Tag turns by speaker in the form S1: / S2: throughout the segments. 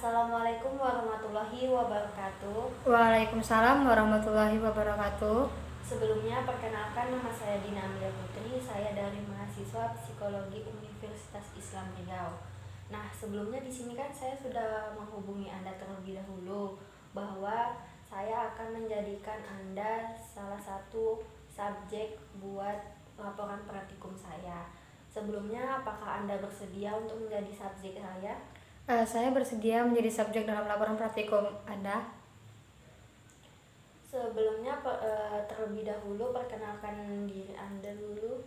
S1: Assalamualaikum warahmatullahi wabarakatuh.
S2: Waalaikumsalam warahmatullahi wabarakatuh.
S1: Sebelumnya perkenalkan, nama saya Dina Amelia Putri. Saya dari mahasiswa Psikologi Universitas Islam Riau. Nah, sebelumnya di sini kan saya sudah menghubungi Anda terlebih dahulu bahwa saya akan menjadikan Anda salah satu subjek buat laporan praktikum saya. Sebelumnya, apakah Anda bersedia untuk menjadi subjek saya?
S2: Saya bersedia menjadi subjek dalam laporan praktikum Anda.
S1: Sebelumnya terlebih dahulu perkenalkan diri Anda dulu.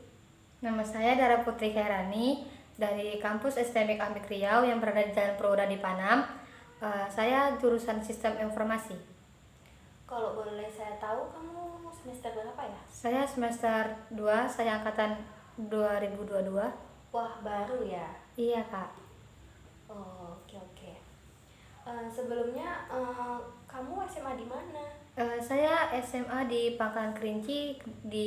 S2: Nama saya Dara Putri Khairani dari kampus STMIK Amik Riau yang berada di Jalan Peruda di Panam. Saya jurusan Sistem Informasi.
S1: Kalau boleh saya tahu, kamu semester berapa ya?
S2: Saya semester 2, saya angkatan 2022.
S1: Wah, baru ya?
S2: Iya, Kak.
S1: Oh, oke. Sebelumnya kamu SMA di mana?
S2: Saya SMA di Pangkalan Kerinci,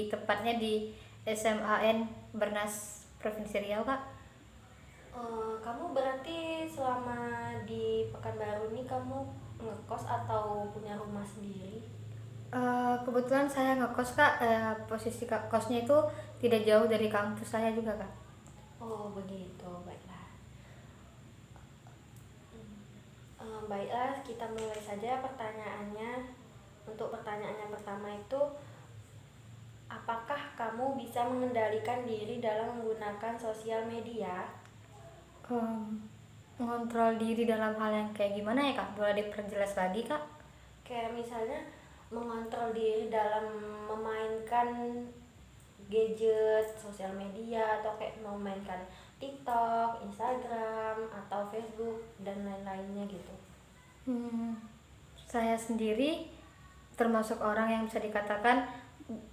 S2: tepatnya di SMAN Bernas Provinsi Riau, Kak.
S1: Kamu berarti selama di Pekanbaru ini kamu ngekos atau punya rumah sendiri?
S2: Kebetulan saya ngekos, Kak. Posisi kosnya itu tidak jauh dari kampus saya juga, Kak.
S1: Oh, begitu, baiklah. Baiklah, kita mulai saja pertanyaannya. Untuk pertanyaan yang pertama itu, apakah kamu bisa mengendalikan diri dalam menggunakan sosial media?
S2: Mengontrol diri dalam hal yang kayak gimana ya, Kak? Boleh diperjelas lagi, Kak?
S1: Kayak misalnya mengontrol diri dalam memainkan gadget, sosial media, atau kayak memainkan TikTok, Instagram, atau Facebook, dan lain-lainnya gitu.
S2: Saya sendiri termasuk orang yang bisa dikatakan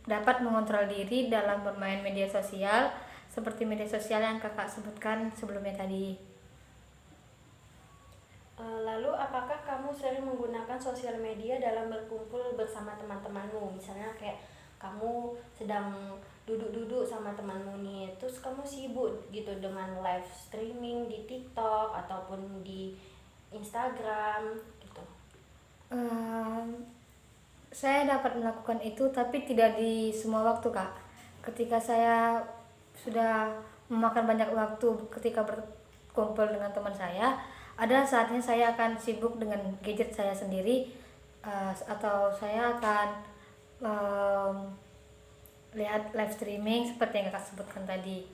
S2: dapat mengontrol diri dalam bermain media sosial, seperti media sosial yang kakak sebutkan sebelumnya tadi.
S1: Lalu apakah kamu sering menggunakan sosial media dalam berkumpul bersama teman-temanmu? Misalnya kayak kamu sedang duduk-duduk sama temanmu nih, terus kamu sibuk gitu dengan live streaming di TikTok ataupun di Instagram gitu.
S2: Saya dapat melakukan itu, tapi tidak di semua waktu, Kak. Ketika saya sudah memakan banyak waktu ketika berkumpul dengan teman saya, ada saatnya saya akan sibuk dengan gadget saya sendiri, atau saya akan lihat live streaming seperti yang kakak sebutkan tadi.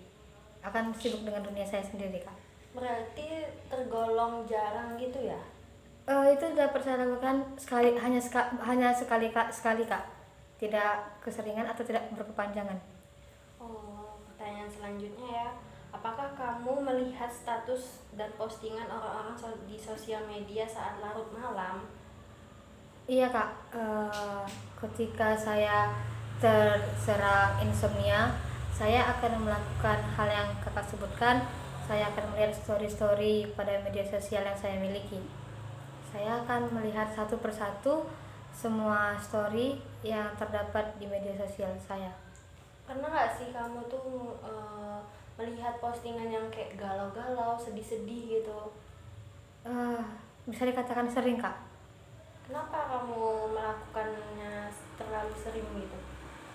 S2: Akan sibuk dengan dunia saya sendiri, Kak.
S1: Berarti tergolong jarang gitu ya?
S2: Itu dapat saya lakukan hanya sekali, Kak. Tidak keseringan atau tidak berkepanjangan.
S1: Oh, pertanyaan selanjutnya ya. Apakah kamu melihat status dan postingan orang-orang di sosial media saat larut malam?
S2: Iya, Kak. Ketika saya terserang insomnia, saya akan melakukan hal yang kakak sebutkan. Saya akan melihat story-story pada media sosial yang saya miliki. Saya akan melihat satu persatu semua story yang terdapat di media sosial saya.
S1: Pernah nggak sih kamu tuh melihat postingan yang kayak galau-galau, sedih-sedih gitu?
S2: Bisa dikatakan sering, Kak.
S1: Kenapa kamu melakukannya terlalu sering gitu?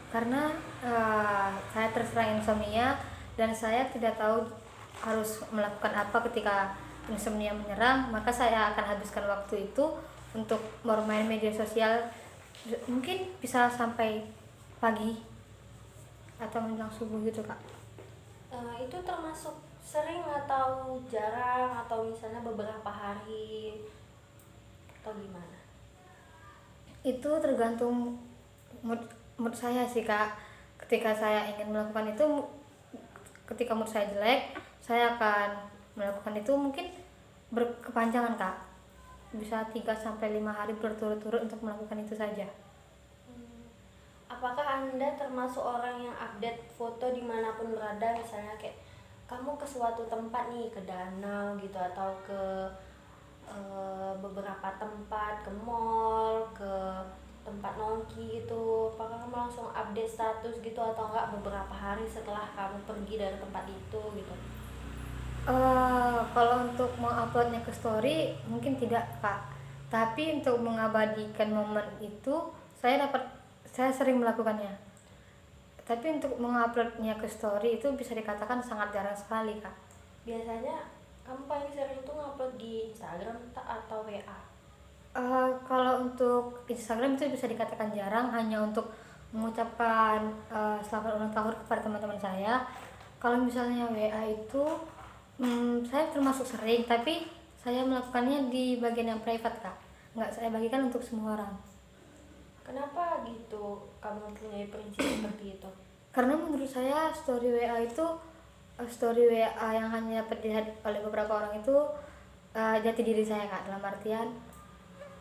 S2: Karena saya terserang insomnia dan saya tidak tahu harus melakukan apa ketika insomnia menyerang, maka saya akan habiskan waktu itu untuk bermain media sosial, mungkin bisa sampai pagi atau menjelang subuh gitu, Kak.
S1: Itu termasuk sering atau jarang, atau misalnya beberapa hari atau gimana?
S2: Itu tergantung mood saya sih, Kak. Ketika saya ingin melakukan itu, ketika mood saya jelek, saya akan melakukan itu mungkin berkepanjangan, Kak. Bisa 3-5 hari berturut-turut untuk melakukan itu saja.
S1: Apakah Anda termasuk orang yang update foto dimanapun berada, misalnya kayak kamu ke suatu tempat nih, ke danau gitu, atau ke beberapa tempat, ke mall, ke tempat nongki gitu, apakah kamu langsung update status gitu atau enggak beberapa hari setelah kamu pergi dari tempat itu gitu?
S2: Kalau untuk menguploadnya ke story mungkin tidak kak, tapi untuk mengabadikan momen itu saya sering melakukannya. Tapi untuk menguploadnya ke story itu bisa dikatakan sangat jarang sekali kak.
S1: Biasanya kamu paling sering tuh ngupload di Instagram atau WA?
S2: Kalau untuk Instagram itu bisa dikatakan jarang, hanya untuk mengucapkan selamat ulang tahun kepada teman-teman saya. Kalau misalnya WA itu saya termasuk sering, tapi saya melakukannya di bagian yang private kak, nggak saya bagikan untuk semua orang.
S1: Kenapa gitu kamu punya prinsip seperti itu?
S2: Karena menurut saya story WA itu story WA yang hanya dapat dilihat oleh beberapa orang itu jati diri saya kak, dalam artian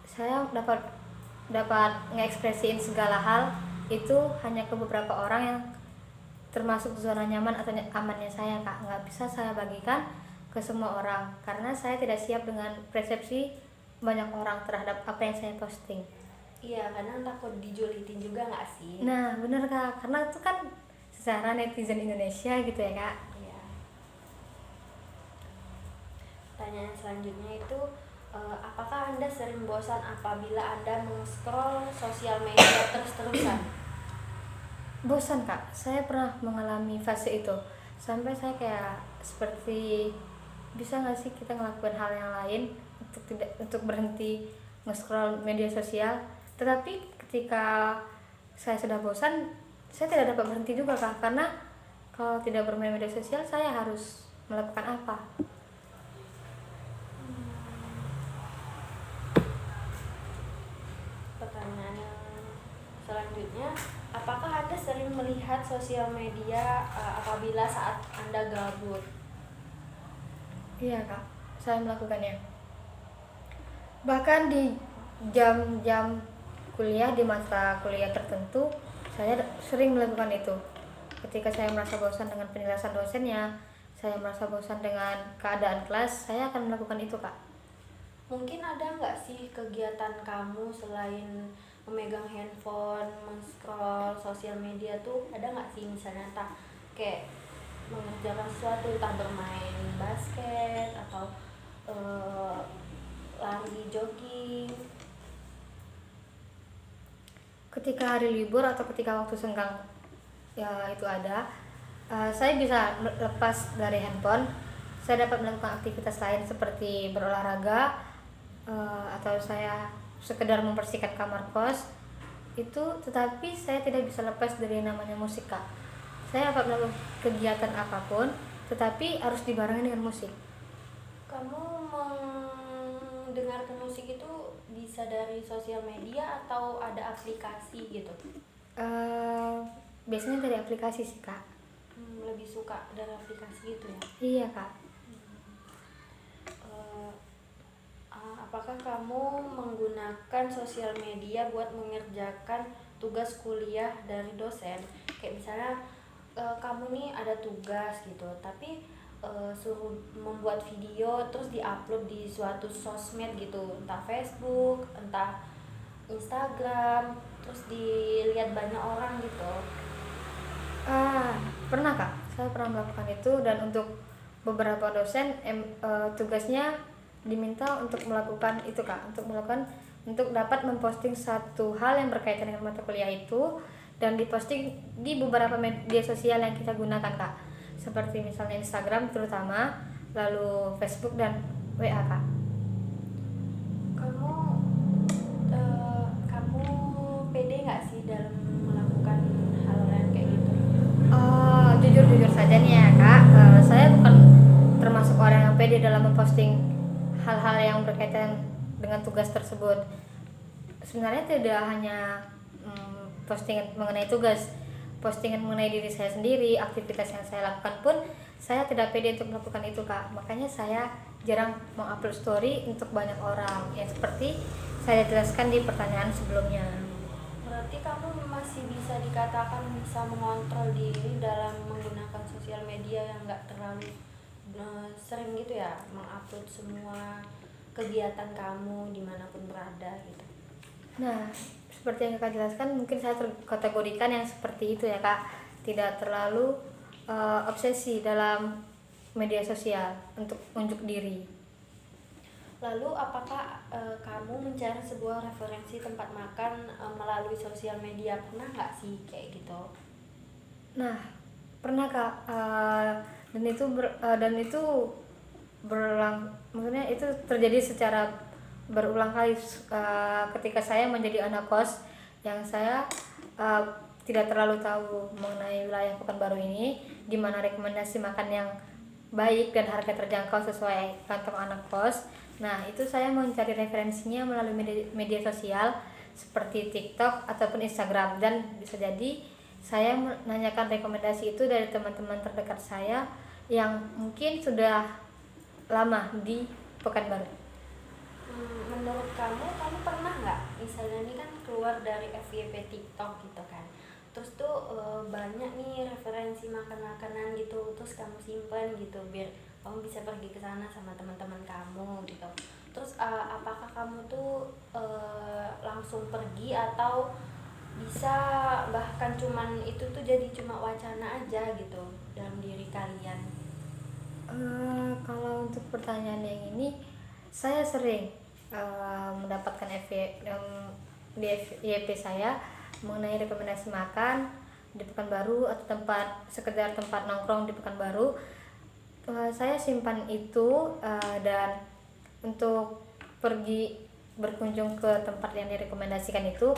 S2: saya dapat ngekspresiin segala hal itu hanya ke beberapa orang yang termasuk zona nyaman atau amannya saya kak. Nggak bisa saya bagikan ke semua orang karena saya tidak siap dengan persepsi banyak orang terhadap apa yang saya posting.
S1: Iya, kadang takut dijulitin juga nggak sih?
S2: Nah bener kak, karena itu kan secara netizen Indonesia gitu ya kak.
S1: Iya. Pertanyaan selanjutnya itu, apakah Anda sering bosan apabila Anda meng-scroll sosial media terus-terusan?
S2: Bosan kak, saya pernah mengalami fase itu sampai saya kayak seperti bisa nggak sih kita ngelakuin hal yang lain untuk berhenti nge-scroll media sosial. Tetapi ketika saya sudah bosan, saya tidak dapat berhenti juga kak, karena kalau tidak bermain media sosial saya harus melakukan apa?
S1: Pertanyaan yang selanjutnya, apakah Anda sering melihat sosial media apabila saat Anda gabut?
S2: Iya kak, saya melakukannya. Bahkan di jam-jam kuliah, di mata kuliah tertentu, saya sering melakukan itu. Ketika saya merasa bosan dengan penjelasan dosennya, saya merasa bosan dengan keadaan kelas, saya akan melakukan itu kak.
S1: Mungkin ada nggak sih kegiatan kamu selain memegang handphone, men-scroll sosial media tuh, ada nggak sih misalnya entah kayak mengerjakan sesuatu, entah bermain basket atau lari jogging?
S2: Ketika hari libur atau ketika waktu senggang ya itu ada, saya bisa lepas dari handphone, saya dapat melakukan aktivitas lain seperti berolahraga, atau saya sekedar membersihkan kamar kos itu. Tetapi saya tidak bisa lepas dari namanya musik kak. Saya dapat melakukan kegiatan apapun tetapi harus dibarengi dengan musik.
S1: Kamu mendengarkan musik itu bisa dari sosial media atau ada aplikasi gitu?
S2: Biasanya dari aplikasi sih kak.
S1: Lebih suka dari aplikasi gitu ya?
S2: Iya kak.
S1: Apakah kamu menggunakan sosial media buat mengerjakan tugas kuliah dari dosen? Kayak misalnya kamu nih ada tugas gitu, tapi suruh membuat video terus diupload di suatu sosmed gitu, entah Facebook, entah Instagram, terus dilihat banyak orang gitu.
S2: Pernah kak, saya pernah melakukan itu. Dan untuk beberapa dosen tugasnya diminta untuk melakukan itu kak, untuk dapat memposting satu hal yang berkaitan dengan mata kuliah itu dan diposting di beberapa media sosial yang kita gunakan kak, seperti misalnya Instagram terutama, lalu Facebook dan WA kak.
S1: Kamu pede nggak sih dalam melakukan hal yang kayak gitu?
S2: Jujur saja nih ya kak, saya bukan termasuk orang yang pede dalam memposting hal-hal yang berkaitan dengan tugas tersebut. Sebenarnya tidak hanya postingan mengenai tugas, postingan mengenai diri saya sendiri, aktivitas yang saya lakukan pun saya tidak pede untuk melakukan itu kak. Makanya saya jarang mengupload story untuk banyak orang, yang seperti saya jelaskan di pertanyaan sebelumnya.
S1: Berarti kamu masih bisa dikatakan bisa mengontrol diri dalam menggunakan sosial media yang nggak terlalu sering gitu ya, mengupload semua kegiatan kamu dimanapun berada gitu.
S2: Nah, seperti yang kakak jelaskan, mungkin saya terkategorikan yang seperti itu ya kak, tidak terlalu obsesi dalam media sosial untuk unjuk diri.
S1: Lalu apakah kamu mencari sebuah referensi tempat makan melalui sosial media? Pernah nggak sih kayak gitu?
S2: Nah, pernah Kak, dan itu maksudnya itu terjadi secara berulang kali ketika saya menjadi anak kos yang saya tidak terlalu tahu mengenai wilayah Pekanbaru ini, di mana rekomendasi makan yang baik dan harga terjangkau sesuai kantong anak kos. Nah, itu saya mencari referensinya melalui media sosial seperti TikTok ataupun Instagram, dan bisa jadi saya menanyakan rekomendasi itu dari teman-teman terdekat saya yang mungkin sudah lama di Pekanbaru.
S1: Menurut kamu pernah nggak, misalnya ini kan keluar dari FYP TikTok gitu kan, terus tuh banyak nih referensi makanan-makanan gitu, terus kamu simpan gitu biar kamu bisa pergi ke sana sama teman-teman kamu gitu. Terus apakah kamu tuh langsung pergi atau bisa bahkan cuman itu tuh jadi cuma wacana aja gitu dalam diri kalian?
S2: Kalau untuk pertanyaan yang ini, saya sering mendapatkan di FYP saya mengenai rekomendasi makan di Pekanbaru atau sekedar tempat nongkrong di Pekanbaru. Saya simpan itu dan untuk pergi berkunjung ke tempat yang direkomendasikan itu,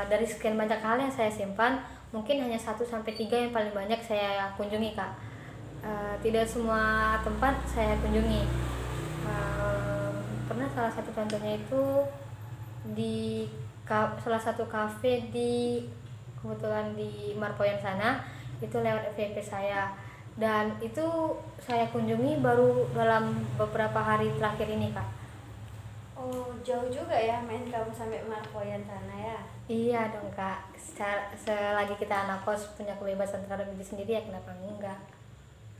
S2: dari sekian banyak hal yang saya simpan, mungkin hanya 1-3 yang paling banyak saya kunjungi Kak. Tidak semua tempat saya kunjungi. Pernah salah satu contohnya itu di salah satu kafe kebetulan di Marpoyan sana, itu lewat FYP saya, dan itu saya kunjungi baru dalam beberapa hari terakhir ini Kak.
S1: Oh, jauh juga ya main kamu sampai Marpoyan sana ya?
S2: Iya dong Kak, selagi kita anak kos punya kebebasan terhadap diri sendiri, ya kenapa enggak.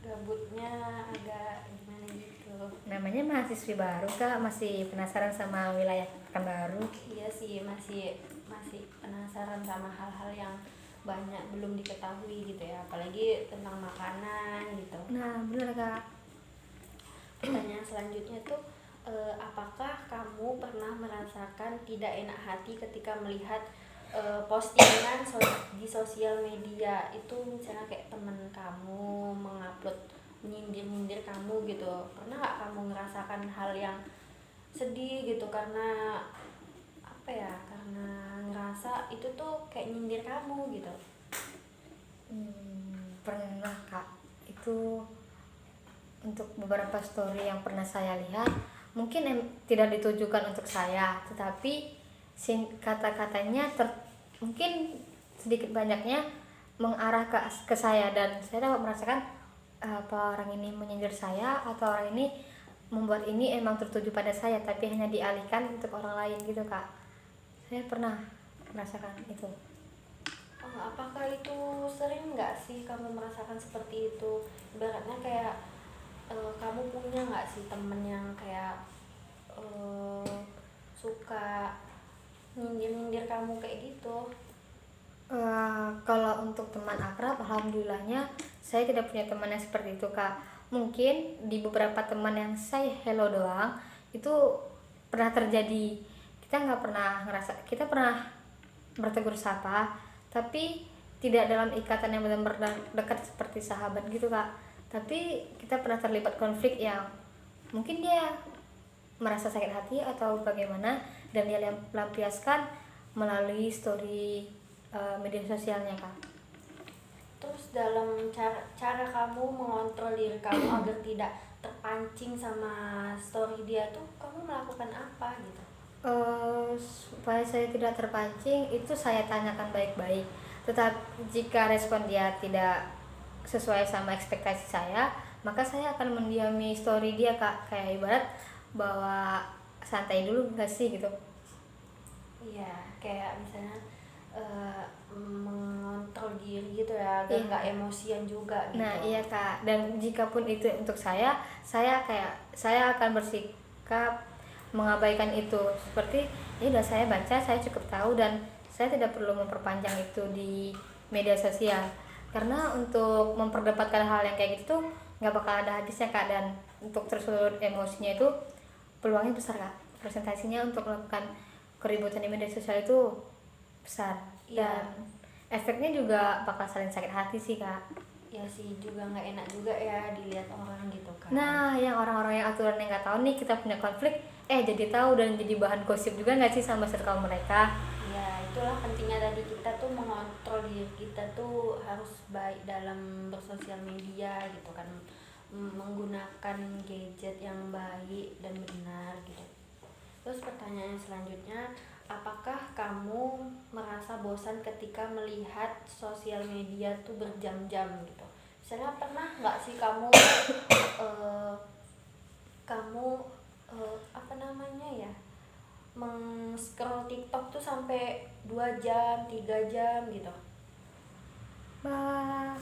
S1: Gabutnya agak gimana gitu.
S2: Namanya mahasiswi baru Kak, masih penasaran sama wilayah Pekanbaru.
S1: Iya sih, masih penasaran sama hal-hal yang banyak belum diketahui gitu ya, apalagi tentang makanan gitu.
S2: Nah bener Kak.
S1: Pertanyaan selanjutnya tuh, apakah kamu pernah merasakan tidak enak hati ketika melihat postingan di sosial media itu, misalnya kayak temen kamu mengupload menyindir kamu gitu? Pernah nggak kamu merasakan hal yang sedih gitu karena apa ya, karena ngerasa itu tuh kayak nyindir kamu gitu?
S2: Pernah Kak, itu untuk beberapa story yang pernah saya lihat, mungkin tidak ditujukan untuk saya, tetapi kata-katanya mungkin sedikit banyaknya mengarah ke saya, dan saya dapat merasakan apa orang ini menyindir saya atau orang ini membuat ini emang tertuju pada saya tapi hanya dialihkan untuk orang lain gitu Kak. Saya pernah merasakan itu.
S1: Apakah itu sering nggak sih kamu merasakan seperti itu? Ibaratnya kayak kamu punya nggak sih temen yang kayak suka nyindir kamu kayak gitu?
S2: Kalau untuk teman akrab, alhamdulillahnya saya tidak punya teman yang seperti itu Kak. Mungkin di beberapa teman yang saya hello doang, itu pernah terjadi. Kita pernah bertegur sapa, tapi tidak dalam ikatan yang benar-benar dekat seperti sahabat gitu Kak. Tapi kita pernah terlibat konflik yang mungkin dia merasa sakit hati atau bagaimana, dan dia lampiaskan melalui story media sosialnya Kak.
S1: Terus dalam cara kamu mengontrol diri kamu agar tidak terpancing sama story dia tuh, kamu melakukan apa gitu?
S2: Supaya saya tidak terpancing, itu saya tanyakan baik-baik. Tetap jika respon dia tidak sesuai sama ekspektasi saya, maka saya akan mendiami story dia Kak. Kayak ibarat bahwa santai dulu nggak sih gitu.
S1: Iya, kayak misalnya mengontrol diri gitu ya, agar nggak emosian juga gitu.
S2: Nah iya Kak, dan jika pun itu untuk saya akan bersikap mengabaikan itu, seperti ya udah saya baca, saya cukup tahu, dan saya tidak perlu memperpanjang itu di media sosial, karena untuk memperdebatkan hal yang kayak gitu tuh nggak bakal ada habisnya Kak, dan untuk tersulut emosinya itu peluangnya besar Kak, presentasinya untuk melakukan keributan di media sosial itu besar.
S1: Iya.
S2: Dan efeknya juga bakal saling sakit hati sih Kak.
S1: Ya sih, juga nggak enak juga ya dilihat orang gitu kan.
S2: Nah, yang orang-orang yang aturan yang nggak tahu nih kita punya konflik, jadi tahu dan jadi bahan gosip juga nggak sih sama circle mereka?
S1: Ya, itulah pentingnya tadi kita tuh mengontrol diri kita tuh harus baik dalam bersosial media gitu kan. Menggunakan gadget yang baik dan benar gitu. Terus pertanyaan selanjutnya, apakah kamu merasa bosan ketika melihat sosial media tuh berjam-jam gitu? Misalnya pernah nggak sih kamu eh, kamu apa namanya ya, meng-scroll TikTok tuh sampai 2 jam, 3 jam gitu?
S2: Bah,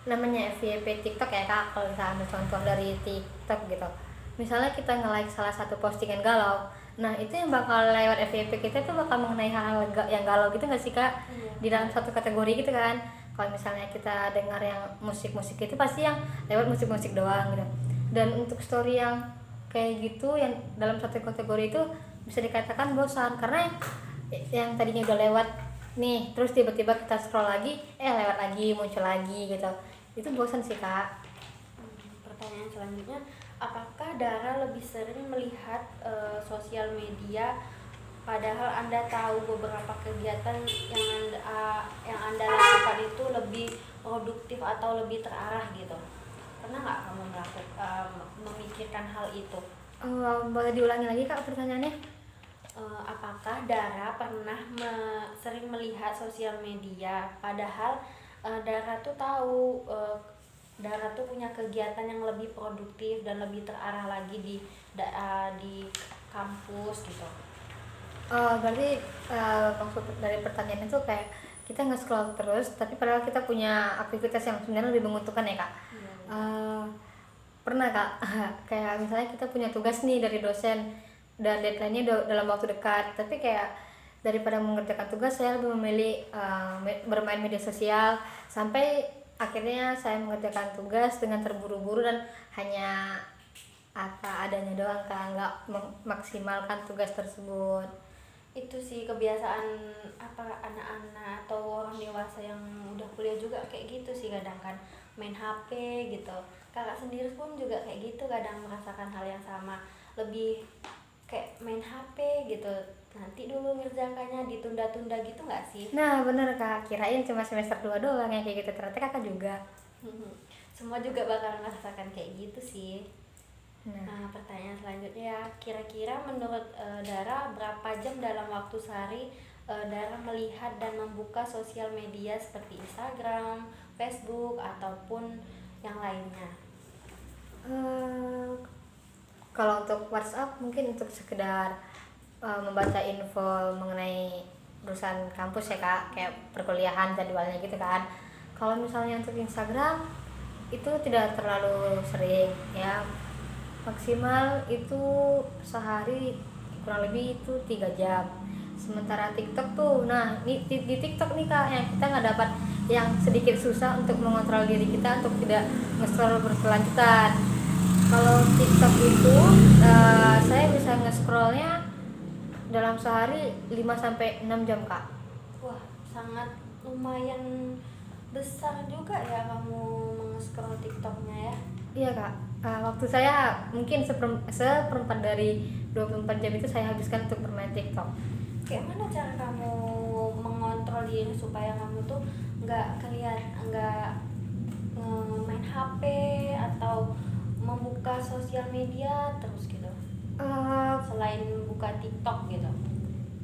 S2: namanya FYP TikTok ya Kak, kalau kita ambil contoh dari TikTok gitu, misalnya kita nge-like salah satu postingan galau, nah itu yang bakal lewat FYP kita tuh bakal mengenai hal-hal yang galau gitu nggak sih Kak,
S1: Iya.
S2: di dalam satu kategori gitu kan. Kalau misalnya kita dengar yang musik-musik itu pasti yang lewat musik-musik doang gitu, dan untuk story yang kayak gitu yang dalam satu kategori itu bisa dikatakan bosan, karena yang tadinya udah lewat nih terus tiba-tiba kita scroll lagi, lewat lagi, muncul lagi gitu, itu bosan sih Kak.
S1: Pertanyaan selanjutnya, apakah Dara lebih sering melihat sosial media padahal Anda tahu beberapa kegiatan yang Anda lakukan itu lebih produktif atau lebih terarah gitu? Pernah nggak kamu memikirkan hal itu?
S2: Boleh diulangi lagi Kak pertanyaannya?
S1: Apakah Dara pernah sering melihat sosial media padahal Dara tuh tahu Dara tuh punya kegiatan yang lebih produktif dan lebih terarah lagi di kampus gitu?
S2: Berarti maksud dari pertanyaan itu kayak kita nge-scroll terus tapi padahal kita punya aktivitas yang sebenarnya lebih menguntungkan ya Kak.
S1: Iya.
S2: Pernah Kak, kayak misalnya kita punya tugas nih dari dosen dan deadline-nya dalam waktu dekat, tapi kayak daripada mengerjakan tugas saya lebih memilih bermain media sosial, sampai akhirnya saya mengerjakan tugas dengan terburu-buru dan hanya apa adanya doang Kak, nggak memaksimalkan tugas tersebut.
S1: Itu sih kebiasaan anak-anak atau orang dewasa yang udah kuliah juga kayak gitu sih, kadang kan main HP gitu. Kakak sendiri pun juga kayak gitu, kadang merasakan hal yang sama, lebih kayak main HP gitu, nanti dulu ngerjakannya ditunda-tunda gitu nggak sih?
S2: Nah bener Kak, kirain cuma semester 2 doang yang kayak gitu, ternyata Kakak juga.
S1: Semua juga bakal merasakan kayak gitu sih.
S2: Nah,
S1: Nah, pertanyaan selanjutnya ya, kira-kira menurut Dara berapa jam dalam waktu sehari Dara melihat dan membuka sosial media seperti Instagram, Facebook, ataupun yang lainnya?
S2: eh, kalau untuk WhatsApp mungkin untuk sekedar membaca info mengenai urusan kampus ya Kak, kayak perkuliahan jadwalnya gitu kan. Kalau misalnya untuk Instagram itu tidak terlalu sering ya, maksimal itu sehari kurang lebih itu 3 jam. Sementara TikTok tuh, nah di TikTok nih Kak, yang kita nggak dapat, yang sedikit susah untuk mengontrol diri kita untuk tidak nge-scroll berkelanjutan. Kalau TikTok itu saya bisa nge-scrollnya dalam sehari 5 sampai 6 jam Kak.
S1: Wah, sangat lumayan besar juga ya kamu meng-scroll TikToknya ya.
S2: Iya Kak, waktu saya mungkin seperempat dari 24 jam itu saya habiskan untuk bermain TikTok.
S1: Kayak mana cara kamu mengontrol diri supaya kamu tuh nggak main HP atau membuka sosial media terus gitu, selain buka TikTok gitu?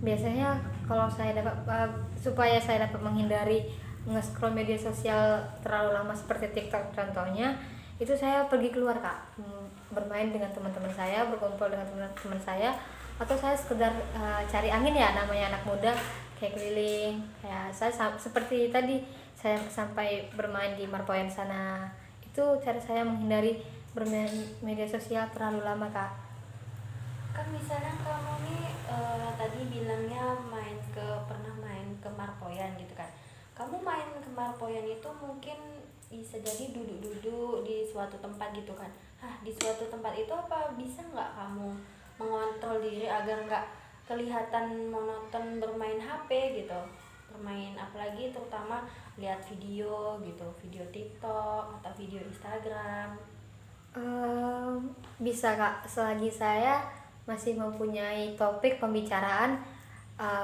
S2: Biasanya kalau saya dapat supaya saya dapat menghindari nge-scroll media sosial terlalu lama seperti TikTok contohnya, itu saya pergi keluar Kak, bermain dengan teman-teman saya, berkumpul dengan teman-teman saya, atau saya sekedar cari angin ya, namanya anak muda, kayak keliling. Kayak saya seperti tadi saya sampai bermain di Marpoyan sana, itu cara saya menghindari bermain media sosial terlalu lama Kak.
S1: Kan misalnya kamu nih tadi bilangnya pernah main ke Marpoyan gitu kan. Kamu main ke Marpoyan itu mungkin bisa jadi duduk-duduk di suatu tempat gitu kan. Di suatu tempat itu apa bisa nggak kamu mengontrol diri agar nggak kelihatan monoton bermain HP gitu, bermain apalagi terutama lihat video gitu, video TikTok atau video Instagram?
S2: Bisa kak, selagi saya masih mempunyai topik pembicaraan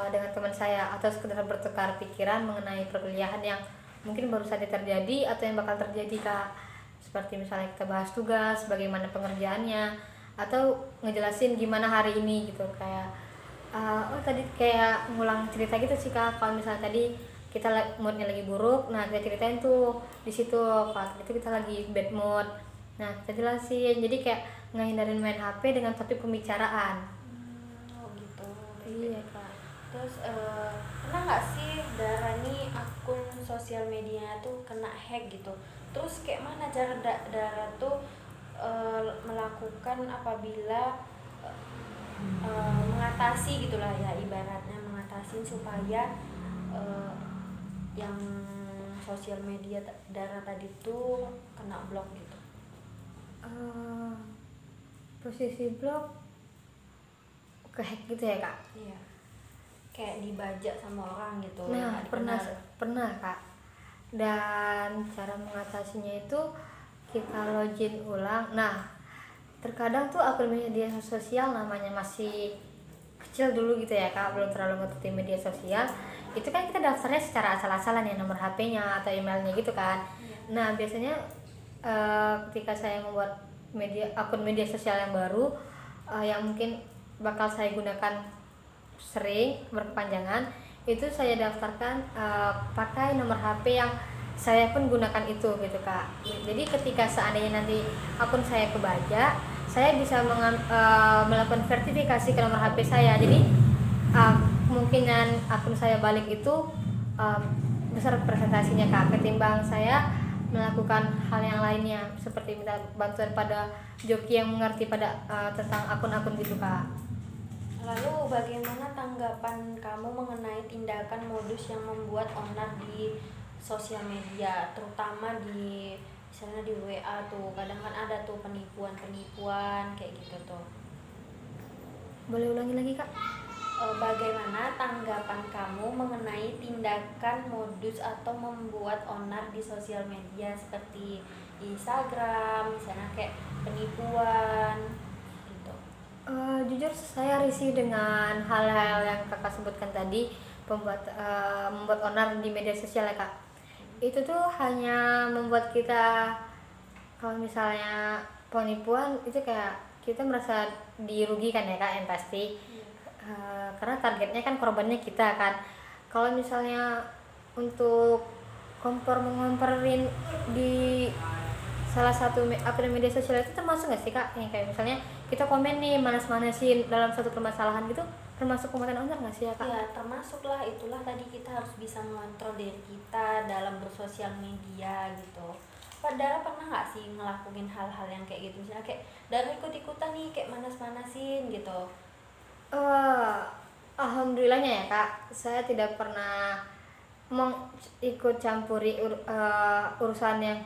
S2: dengan teman saya atau sekedar bertukar pikiran mengenai perkuliahan yang mungkin baru saja terjadi atau yang bakal terjadi kak, seperti misalnya kita bahas tugas, bagaimana pengerjaannya, atau ngejelasin gimana hari ini gitu, kayak tadi kayak ngulang cerita gitu sih kak. Kalau misalnya tadi kita moodnya lagi buruk, nah kita ceritain tuh di situ. Kalau itu kita lagi bad mood, nah kita jelasin. Jadi kayak ngehindarin main HP dengan topik pembicaraan.
S1: Oh gitu.
S2: Iya kak.
S1: Terus pernah nggak sih Dara nih akun sosial medianya tuh kena hack gitu? Terus kayak mana cara Dara tuh melakukan apabila mengatasi gitulah ya, ibaratnya mengatasi supaya yang sosial media Dara tadi tuh kena blok gitu?
S2: Posisi blog kehack gitu ya kak?
S1: Iya, kayak dibajak sama orang gitu.
S2: Nah pernah kak. Dan cara mengatasinya itu kita login ulang. Nah terkadang tuh akun media sosial namanya masih kecil dulu gitu ya kak, belum terlalu ngerti media sosial. Itu kan kita daftarnya secara asal-asalan ya, nomor HP-nya atau emailnya gitu kan. Nah biasanya ketika saya membuat akun media sosial yang baru, yang mungkin bakal saya gunakan sering berkepanjangan, itu saya daftarkan pakai nomor HP yang saya pun gunakan itu gitu kak. Jadi ketika seandainya nanti akun saya kebajak, saya bisa melakukan verifikasi ke nomor HP saya. Jadi kemungkinan akun saya balik itu besar presentasinya kak, ketimbang saya melakukan hal yang lainnya seperti minta bantuan pada joki yang mengerti pada tentang akun-akun gitu kak.
S1: Lalu bagaimana tanggapan kamu mengenai tindakan modus yang membuat onar di sosial media, terutama di misalnya di WA tuh, kadang kan ada tuh penipuan kayak gitu tuh.
S2: Boleh ulangi lagi kak?
S1: Bagaimana tanggapan kamu mengenai tindakan modus atau membuat onar di sosial media seperti Instagram, misalnya kayak penipuan gitu?
S2: Jujur saya risih dengan hal-hal yang kakak sebutkan tadi, membuat onar di media sosial ya kak. Itu tuh hanya membuat kita, kalau misalnya penipuan itu kayak kita merasa dirugikan ya kak, yang pasti. Karena targetnya kan korbannya kita kan. Kalau misalnya untuk mengomporin di salah satu akun media sosial itu termasuk nggak sih kak, yang kayak misalnya kita komen nih manas-manasin dalam satu permasalahan gitu, termasuk konten onar nggak sih ya kak?
S1: Ya termasuk lah, itulah tadi kita harus bisa mengontrol diri kita dalam bersosial media gitu. Padahal pernah nggak sih ngelakuin hal-hal yang kayak gitu, misalnya kayak dari ikut-ikutan nih kayak manas-manasin gitu?
S2: Alhamdulillahnya ya kak, saya tidak pernah ikut campuri urusan yang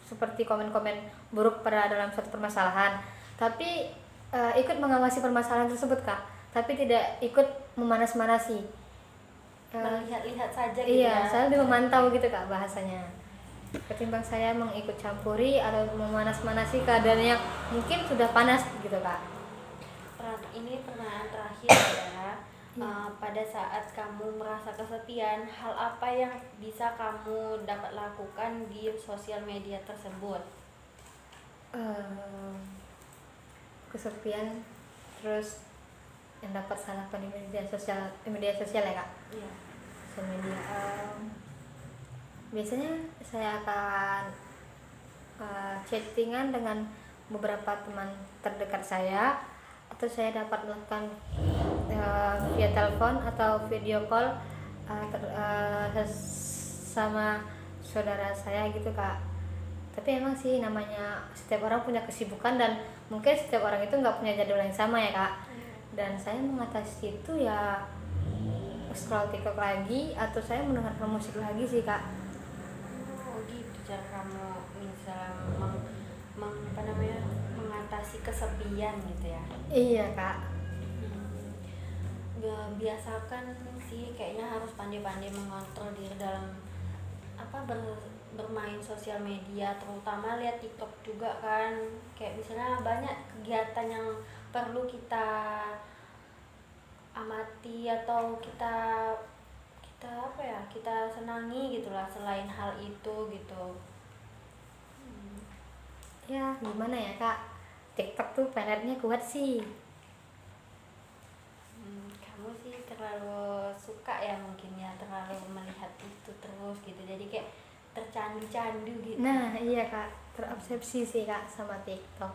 S2: seperti komen-komen buruk pada dalam suatu permasalahan, tapi ikut mengawasi permasalahan tersebut kak, tapi tidak ikut memanas-manasi.
S1: Melihat-lihat saja gitu.
S2: Iya,
S1: ya.
S2: saya lebih memantau gitu kak bahasanya, ketimbang saya mengikut campuri atau memanas-manasi keadaan yang mungkin sudah panas gitu kak.
S1: Ini pertanyaan terakhir ya. Pada saat kamu merasa kesepian, hal apa yang bisa kamu dapat lakukan di sosial media tersebut?
S2: Kesepian, terus yang dapat saya lakukan di media sosial ya kak.
S1: Iya.
S2: Sosial media, biasanya saya akan chattingan dengan beberapa teman terdekat saya, atau saya dapat melakukan via telepon atau video call sama saudara saya gitu kak. Tapi emang sih namanya setiap orang punya kesibukan dan mungkin setiap orang itu nggak punya jadwal yang sama ya kak. Dan saya mengatasi itu ya scroll TikTok lagi, atau saya mendengarkan musik lagi sih kak.
S1: Oh gitu. cara kamu misalnya apa namanya, mengatasi kesepian gitu ya.
S2: Iya kak.
S1: Biasakan sih, kayaknya harus pandai-pandai mengontrol diri dalam apa bermain sosial media, terutama lihat TikTok juga kan. Kayak misalnya banyak kegiatan yang perlu kita amati atau kita kita apa ya, kita senangi gitulah selain hal itu gitu.
S2: Ya gimana ya kak, TikTok tuh pengennya kuat sih.
S1: Kamu sih terlalu suka ya mungkin ya, terlalu melihat itu terus gitu, jadi kayak tercandu-candu gitu.
S2: Nah iya kak, terobsesi sih kak sama TikTok.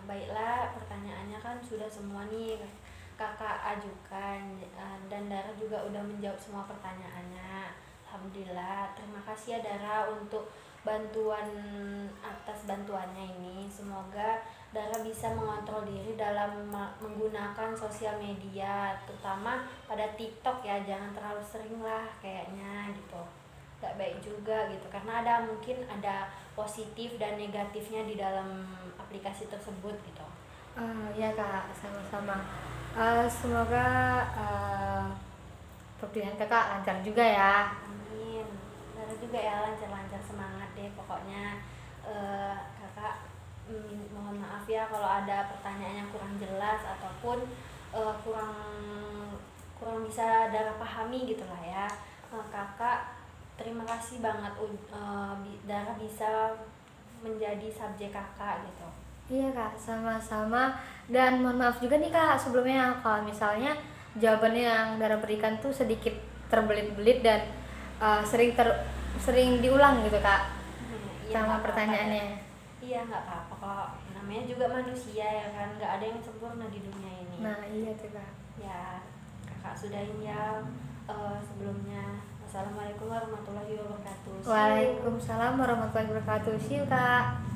S1: Baiklah, pertanyaannya kan sudah semua nih kakak ajukan, dan Dara juga udah menjawab semua pertanyaannya. Alhamdulillah, terima kasih ya Dara untuk atas bantuannya ini. Semoga Dara bisa mengontrol diri dalam menggunakan sosial media, terutama pada TikTok ya, jangan terlalu sering lah kayaknya gitu. Gak baik juga gitu, karena mungkin ada positif dan negatifnya di dalam aplikasi tersebut gitu.
S2: Ya kak, sama-sama. Semoga perkuliahan kakak lancar juga ya.
S1: Amin. Dara juga ya lancar-lancar, semangat deh pokoknya. Kakak mohon maaf ya kalau ada pertanyaan yang kurang jelas ataupun kurang bisa Dara pahami gitulah ya. Kakak terima kasih banget Dara bisa menjadi subjek kakak gitu.
S2: Iya kak, sama-sama. Dan mohon maaf juga nih kak sebelumnya kalau misalnya jawabannya yang Dara berikan tuh sedikit terbelit-belit dan sering diulang gitu kak.
S1: Iya,
S2: Sama
S1: apa-apa.
S2: pertanyaannya.
S1: Iya, nggak apa-apa kok, namanya juga manusia ya kan, nggak ada yang sempurna di dunia ini.
S2: Nah iya tuh kak.
S1: Ya, kakak sudahin ya. Sebelumnya wassalamualaikum warahmatullahi wabarakatuh. See you.
S2: Waalaikumsalam warahmatullahi wabarakatuh. See you kak.